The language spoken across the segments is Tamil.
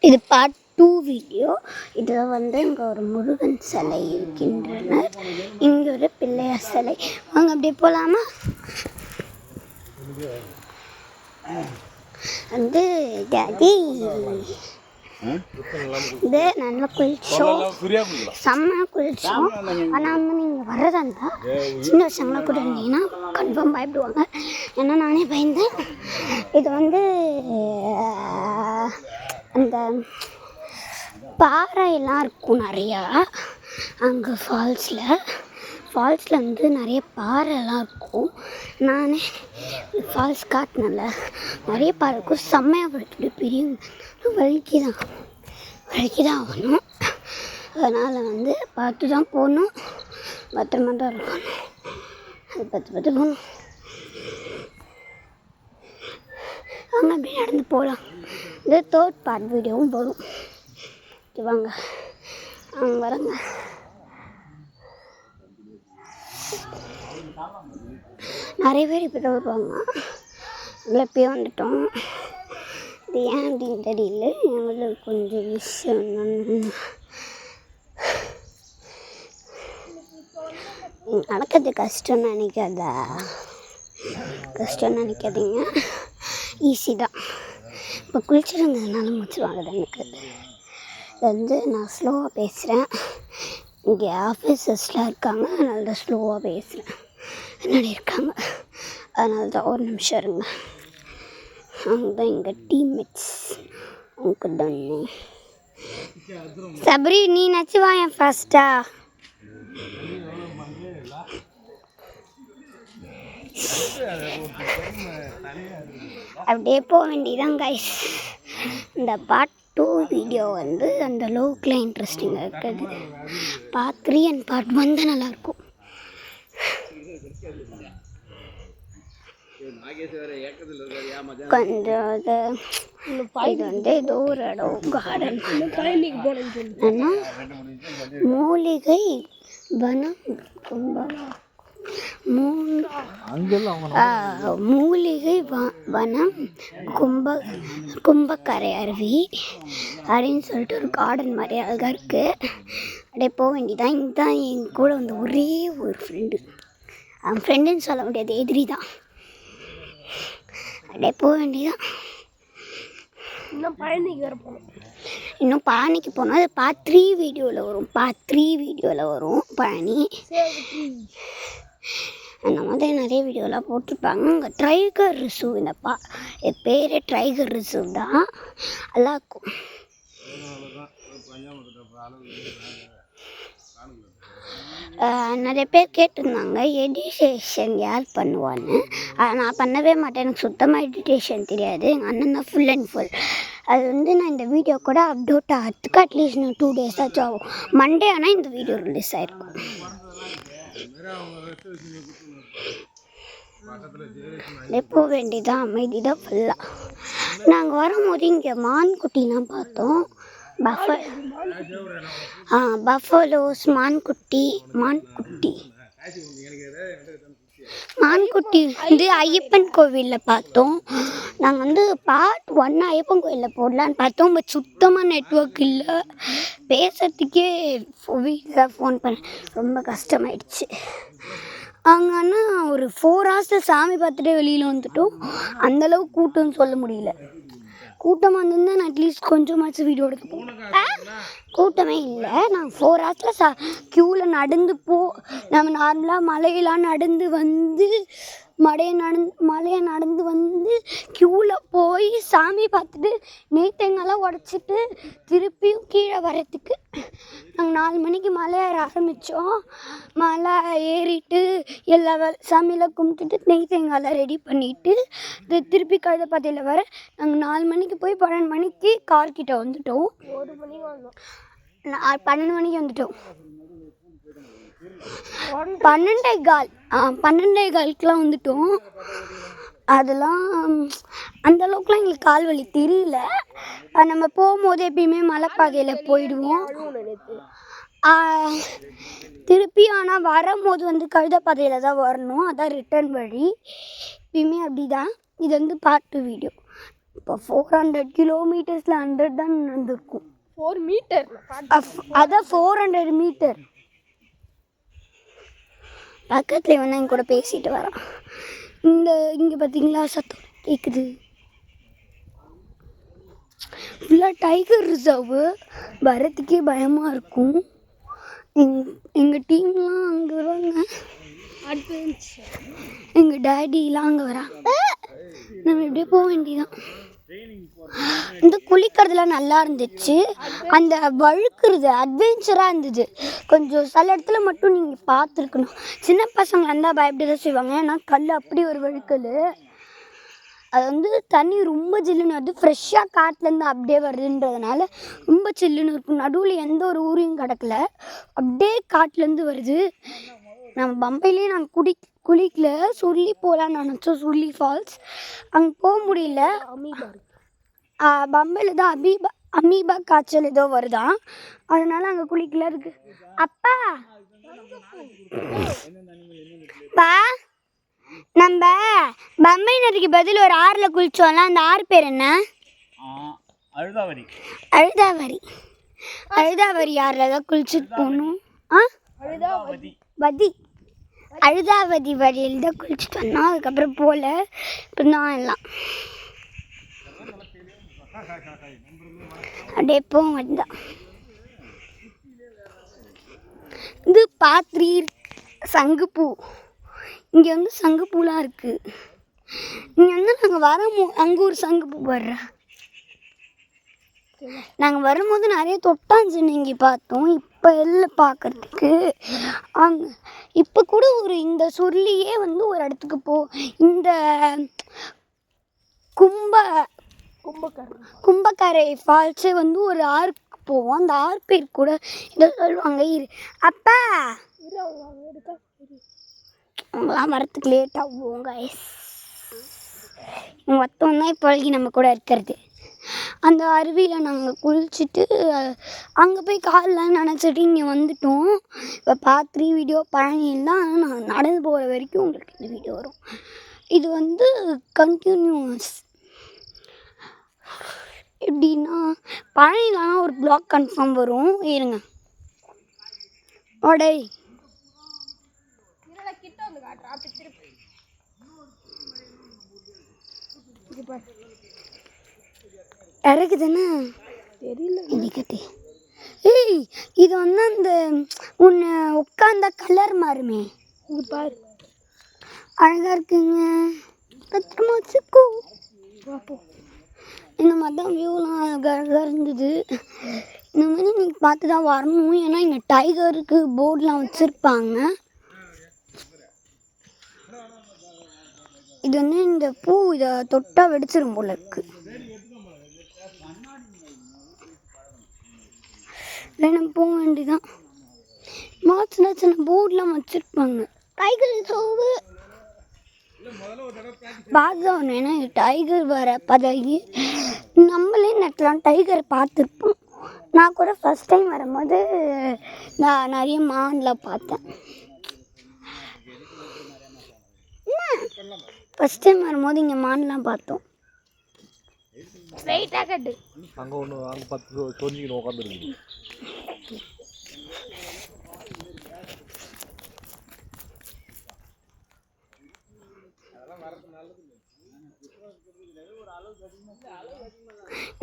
இது பார்ட் 2 வீடியோ. இதில் வந்து இங்கே ஒரு முருகன் சிலை இருக்கின்றனர், இங்கே ஒரு பிள்ளையார் சிலை. வாங்க அப்படியே போகலாமா? வந்து டாடி இது நல்லா குளிச்சோம், செம்ம குளிச்சோம். ஆனால் வந்து நீங்கள் வர்றதா இருந்தால் சின்ன வருஷங்களாம் கூட இருந்தீங்கன்னா கன்ஃபார்ம் பயப்படுவாங்க. ஏன்னா நானே பயந்தேன். இது வந்து அந்த பாறையெல்லாம் இருக்கும் நிறையா. அங்கே ஃபால்ஸில் வந்து நிறைய பாறைலாம் இருக்கும். நானே ஃபால்ஸ் காட்டினல நிறைய பாறை இருக்கும். செம்மையாக வலிக்கிட்டு பெரிய வலிக்கு தான் ஆகணும். அதனால் வந்து பார்த்து தான் போகணும், பத்திரமா தான் இருக்கணும். அது பார்த்து போகணும். வாங்க அப்படியே நடந்து போகலாம். இந்த 3rd பார்ட் வீடியோவும் போகும். வாங்க அவங்க வரங்க. நிறைய பேர் இப்போ தான் வருவாங்க. அதில் இப்போயே வந்துட்டோம். இது ஏன் அப்படின்னு தெரியல. எங்களுக்கு கொஞ்சம் விஷயம் என்னன்னு நடக்கிறது கஷ்டம்னு நினைக்காதீங்க, ஈஸி தான். இப்போ குளிச்சுருந்ததுனால முடிச்சுருவாங்க. எனக்கு வந்து நான் ஸ்லோவாக பேசுகிறேன். இங்கே ஆஃபீஸர்ஸ்லாம் இருக்காங்க, அதனால தான் ஸ்லோவாக பேசுகிறேன். முன்னாடி இருக்காங்க, அதனால தான். ஒரு நிமிஷம் இருங்க. அவங்க தான் எங்கள் டீம்மேட்ஸ். அவங்க தானே சபரி, நீ நச்சுவா என் ஃபஸ்ட்டா. அப்படியே போக வேண்டியதான் கைஸ். இந்த பார்ட் 2 வீடியோ வந்து அந்த அளவுக்குலாம் இன்ட்ரெஸ்டிங்காக இருக்காது. பார்ட் 3 அண்ட் பார்ட் 1 தான் நல்லாயிருக்கும். கொஞ்சம் இது வந்து ஏதோ ஒரு இடம் கார்டன், மூலிகை வனம் மூலிகை வனம் கும்பக்கரை அருவி அப்படின்னு சொல்லிட்டு ஒரு கார்டன் மாதிரி அழகாக இருக்குது. அப்படியே போக வேண்டியதான். இதுதான் என் கூட வந்து ஒரே ஒரு ஃப்ரெண்டு. அவன் ஃப்ரெண்டுன்னு சொல்ல முடியாது, எதிரி தான். அப்படியே போக வேண்டியதான். இன்னும் பழனிக்கு போனோம். அது பார்ட் 3 வீடியோவில் வரும். பழனி அந்த மாதிரி நிறைய வீடியோலாம் போட்டிருப்பாங்க. அங்கே டைகர் ரிசர்வ், இந்த பேரே டைகர் ரிசர்வ் தான். நல்லாயிருக்கும். நிறைய பேர் கேட்டிருந்தாங்க எடிடேஷன் யார் பண்ணுவான்னு. நான் பண்ணவே மாட்டேன், எனக்கு சுத்தமாக எடிடேஷன் தெரியாது. எங்கள் அண்ணன் தான் ஃபுல் அண்ட் ஃபுல். அது வந்து நான் இந்த வீடியோ கூட அப்டேட் ஆகிறதுக்கு அட்லீஸ்ட் 2 days ஆச்சும் ஆகும். மண்டே ஆனால் இந்த வீடியோ ரிலீஸ் ஆகிருக்கும். போக வேண்டியதான், அமைதி தான் ஃபுல்லாக. நாங்கள் வரும்போது இங்கே மான்குட்டிலாம் பார்த்தோம். பஃபலோஸ், மான்குட்டி வந்து ஐயப்பன் கோவிலில் பார்த்தோம். நாங்கள் வந்து பார்ட் 1 ஐயப்பன் கோவிலில் போடலான்னு பார்த்தோம். பட் சுத்தமாக நெட்வொர்க் இல்லை. பேசுறதுக்கே வீட்டில் ஃபோன் பண்ண ரொம்ப கஷ்டமாயிடுச்சு. அங்கே ஆனால் ஒரு 4 hours சாமி பார்த்துட்டு வெளியில் வந்துட்டோம். அந்தளவுக்கு கூட்டம்னு சொல்ல முடியல. கூட்டமாக இருந்திருந்தால் நான் அட்லீஸ்ட் கொஞ்சமாச்சும் வீடியோ எடுத்துப்போம். கூட்டமே இல்லை. நாங்கள் 4 hours க்யூவில் நம்ம நார்மலாக மலையெல்லாம் நடந்து வந்து மலையை நடந்து வந்து க்யூவில் போய் சாமி பார்த்துட்டு நேத்தங்கெல்லாம் உடச்சிட்டு திருப்பியும் கீழே வரத்துக்கு நாங்கள் 4 மணிக்கு மலை ஏற ஆரம்பித்தோம். மலை ஏறிட்டு எல்லா சாமியெல்லாம் கும்பிட்டுட்டு நெய்த்தேங்காயெல்லாம் ரெடி பண்ணிவிட்டு திருப்பி கழுதப்பாதையில் வர நாங்கள் 4 மணிக்கு போய் 12 மணிக்கு கார்கிட்ட வந்துட்டோம். 1 மணிக்கு வந்தோம், 12 மணிக்கு வந்துட்டோம். 12:15 வந்துட்டோம். அதெல்லாம் அந்தளவுக்குலாம் எங்களுக்கு கால் வலி தெரியல. நம்ம போகும்போது எப்பயுமே மலைப்பாதையில் போயிடுவோம். திருப்பி ஆனால் வரும்போது வந்து கழுதப்பாதையில் தான் வரணும், அதான் ரிட்டர்ன் வழி. எப்பயுமே அப்படி தான். இது வந்து பார்ட் 2 வீடியோ. இப்போ 400 கிலோமீட்டர்ஸில் 100 தான் நடந்திருக்கும். 4 மீட்டர் அதான் 400 மீட்டர். பக்கத்தில் வந்து என் கூட பேசிட்டு வரான். இங்கே பார்த்தீங்களா சத்தம் கேட்குது. ஃபுல்லாக டைகர் ரிசர்வு, வரத்துக்கே பயமாக இருக்கும். எங்கள் டீம்லாம் அங்கே வராங்க, எங்கள் டேடிலாம் அங்கே வராங்க. நம்ம இப்படியே போக வேண்டியதான். இந்த குளிக்கிறதுலாம் நல்லா இருந்துச்சு. அந்த வழுக்கிறது அட்வென்ச்சராக இருந்தது. கொஞ்சம் சில இடத்துல மட்டும் நீங்கள் பார்த்துருக்கணும். சின்ன பசங்க இருந்தால் பயப்படி தான் செய்வாங்க. ஏன்னா கல் அப்படி ஒரு வழுக்கல். அது வந்து தண்ணி ரொம்ப ஜில்லுன்னு வருது. ஃப்ரெஷ்ஷாக காட்டிலேருந்து அப்படியே வருதுன்றதுனால ரொம்ப சில்லுன்னு இருக்கும். நடுவில் எந்த ஒரு ஊரையும் கிடக்கல, அப்படியே காட்டிலேருந்து வருது. நம்ம பம்பையிலேயே நாங்கள் குளிக்கல, சொல்லி போகலான்னு நினச்சோம். சொல்லி ஃபால்ஸ் அங்கே போக முடியல. பம்பையில் தான் அமீபா காய்ச்சல் ஏதோ வருதான், அதனால் அங்கே குளிக்கல இருக்கு. அப்பா பா, நம்ம பம்பை நதிக்கு பதில் ஒரு ஆறில் குளித்தோம்ல, அந்த ஆறு பேர் என்ன? அழுதாவரி. அழுதாவரி ஆறில் தான் குளிச்சுட்டு போகணும். அழுதாவதி வழியில் தான் குளிச்சுட்டு வந்தோம். அதுக்கப்புறம் போகல. இப்போ தான் எல்லாம் அப்படியே போக வந்தா. இது பாத்திரி சங்குப்பூ. இங்கே வந்து சங்குப்பூலாம் இருக்குது. இங்கே வந்து நாங்கள் அங்கே ஒரு சங்குப்பூ வர்றேன். நாங்கள் வரும்போது நிறைய தொட்டாஞ்சினிங்கி பார்த்தோம். இப்போ எல்லாம் பார்க்கறதுக்கு அங்கே இப்போ கூட இந்த சொல்லியே வந்து ஒரு இடத்துக்கு இந்த கும்பக்கரை ஃபால்ஸே வந்து ஒரு ஆறுக்கு போவோம். அந்த ஆறு பேர் கூட இதை சொல்லுவாங்க. அப்பா அவங்களாம் வரத்துக்கு லேட் ஆகும். மொத்தம் தான் இப்போதைக்கு நம்ம கூட இருக்கிறது. அந்த அருவியில் நாங்கள் குளிச்சுட்டு அங்கே போய் காலெலாம் நினச்சிட்டு இங்கே வந்துட்டோம். இப்போ பாத்திரி வீடியோ பழனிலாம் நான் நடந்து போகிற வரைக்கும் உங்களுக்கு இந்த வீடியோ வரும். இது வந்து கண்டினியூஸ். எப்படின்னா பழனிலாம் ஒரு ப்ளாக் கன்ஃபார்ம் வரும். இருங்க ஓடை இறக்குதுன்னு தெரியல இன்னைக்கு. இது வந்து அந்த உன்னை உட்காந்த கலர் மாறுமே, இது பாரு, அழகாக இருக்குங்க. பத்திரமா வச்சுக்கோ. இந்த மாதிரி தான் வியூலாம் அழகாக இருந்தது. இந்த மாதிரி நீங்கள் பார்த்து தான் வரணும். ஏன்னா இங்கே டைகருக்கு போர்டெலாம் வச்சுருப்பாங்க. இது வந்து இந்த பூ இதை தொட்டால் வெடிச்சிடும் போல இருக்கு. இல்லை நம்ம போக வேண்டியதான். சின்ன சின்ன போர்டெலாம் வச்சுருப்பாங்க. டைகர் சோவு பார்த்தோம். ஏன்னா டைகர் வர பதவி நம்மளே நெட்டலாம் டைகர் பார்த்துருப்போம். நான் கூட ஃபஸ்ட் டைம் வரும்போது நான் நிறைய மான்லாம் பார்த்தேன். ஃபஸ்ட் டைம் வரும்போது இங்கே மான்லாம் பார்த்தோம். ஸ்ட்ரைட்டாக கட்டு அங்கே ஒன்று அங்கே 10 சொன்னிக்கணும் உட்காந்துருக்கு.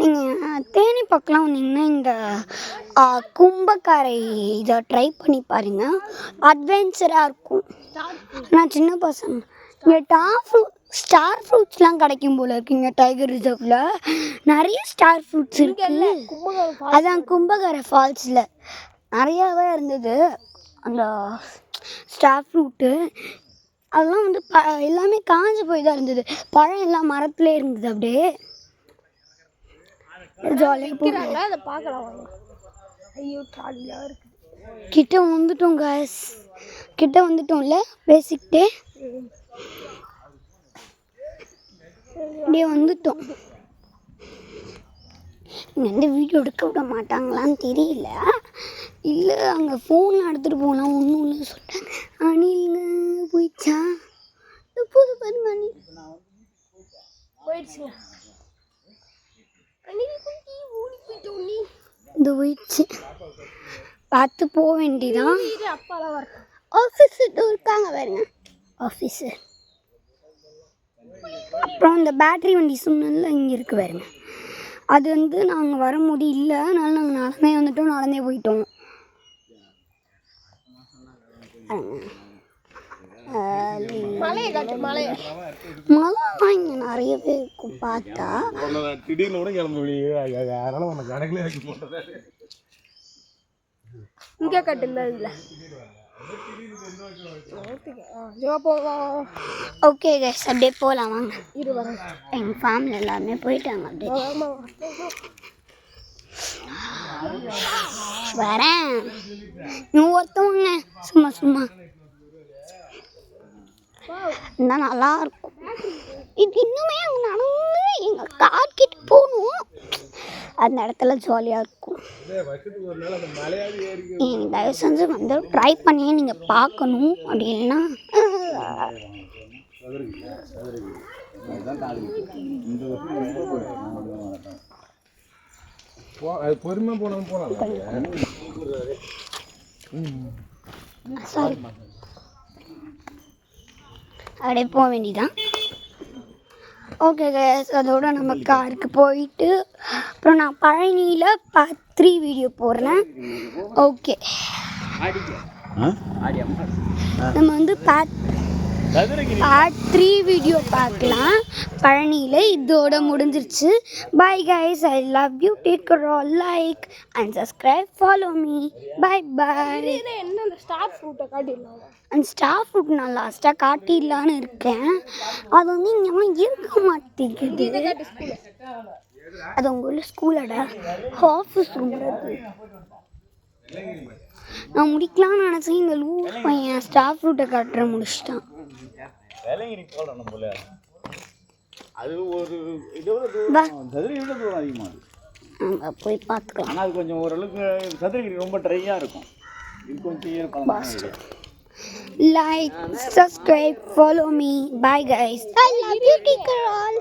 நீங்கள் தேனி பக்கம்லாம் வந்தீங்கன்னா இந்த கும்பக்கரை இதை ட்ரை பண்ணி பாருங்கள். அட்வென்ச்சராக இருக்கும். நான் சின்ன பசங்க இங்கே ஸ்டார் ஃப்ரூட்ஸ்லாம் கிடைக்கும் போல் இருக்குது. இங்கே டைகர் ரிசர்வில் நிறைய ஸ்டார் ஃப்ரூட்ஸ் இருக்குல்ல. அதான் கும்பகரை ஃபால்ஸில் நிறையாவே இருந்தது அந்த ஸ்டார் ஃப்ரூட்டு. அதெல்லாம் வந்து எல்லாமே காஞ்சு போய் தான் இருந்தது. பழம் எல்லாம் மரத்துலேயே இருந்தது. அப்படியே ஜாலியாக போகிறாங்க. அதை பார்க்கலாம். ஐயோ ட்ராலியாக இருக்குது. கிட்ட வந்துட்டோம்ல பேசிக்கிட்டே அப்படியே வந்துட்டோம். இங்கே வந்து வீடியோ எடுக்க விட மாட்டாங்களான்னு தெரியல. இல்லை அங்கே ஃபோன்லாம் எடுத்துகிட்டு போகலாம் ஒன்றும் இல்லை சொல்லிட்டாங்க. அணிலுங்க போயிடுச்சா? எப்போது பாருங்க அணில் போயிடுச்சுங்க. இந்த போயிடுச்சு பார்த்து போக வேண்டியதான். ஆஃபீஸர் இருக்காங்க பாருங்க ஆஃபீஸர். அப்புறம் இந்த பேட்ரி வண்டி சொன்னதில் இங்கே இருக்கு பாருங்க. அது வந்து நாங்கள் வர முடியல, அதனால நாங்கள் நடந்தே வந்துட்டோம், நடந்தே போயிட்டோம். மழைலாம் இங்கே நிறையவே இருக்கும் பார்த்தா. திடீர்னு கூட கிளம்பி அதனால உன்னை கணக்கில் ஆக்கி போட்டது. இங்கே கட்டுங்க இதில். ஓகே கைஸ், அப்படியே போகலாம் வாங்க. எங்கள் ஃபேமிலி எல்லாருமே போயிட்டாங்க. அப்படியே வரேன். நீ ஒருத்தவங்க சும்மா சும்மா இருந்தால் நல்லா இருக்கும். இது இன்னுமே அங்கே நடந்து எங்கள் கார் கிட்ட போகணும். அந்த இடத்துல ஜாலியாக இருக்கும். தயவு செஞ்சு வந்து ட்ரை பண்ணி நீங்கள் பார்க்கணும். அப்படி இல்லைன்னா பொறுமை போனாலும் சாரி அப்படியே போக வேண்டியதான். ஓகே கைஸ், அதோட நம்ம காருக்கு போயிட்டு அப்புறம் நான் பழனியில் பார்ட் 3 வீடியோ போடுறேன். ஓகே, நம்ம வந்து பார்ட் 3 வீடியோ பார்க்கலாம் பழனியில். இதோட முடிஞ்சிருச்சு. Bye guys, I love you, take care all, like and subscribe, follow me. Bye bye. என்ன அந்த ஸ்டார் ஃப்ரூட்டை காட்டிடலாம். அந்த ஸ்டார் ஃப்ரூட் நான் லாஸ்ட்டாக காட்டிடலான்னு இருக்கேன். அது வந்து இங்கெல்லாம் இருக்க மாட்டேங்குது. அது உங்கள் ஸ்கூலோட ஆஃபீஸ் ரூம். நான் முடிக்கலாம்னு நினச்சேன். இந்த லூஸ் பையன் ஸ்டார் ஃப்ரூட்டை காட்டுற முடிச்சிட்டான். அது ஒரு அதிகமாக அங்கே போய் பார்த்துக்கலாம். ஆனால் அது கொஞ்சம் ஓரளவுக்கு சதுரகிரி ரொம்ப ட்ரையாக இருக்கும். இது கொஞ்சம் ஈரப்பதம். Like, subscribe, follow me. Bye guys. I love you, take care all.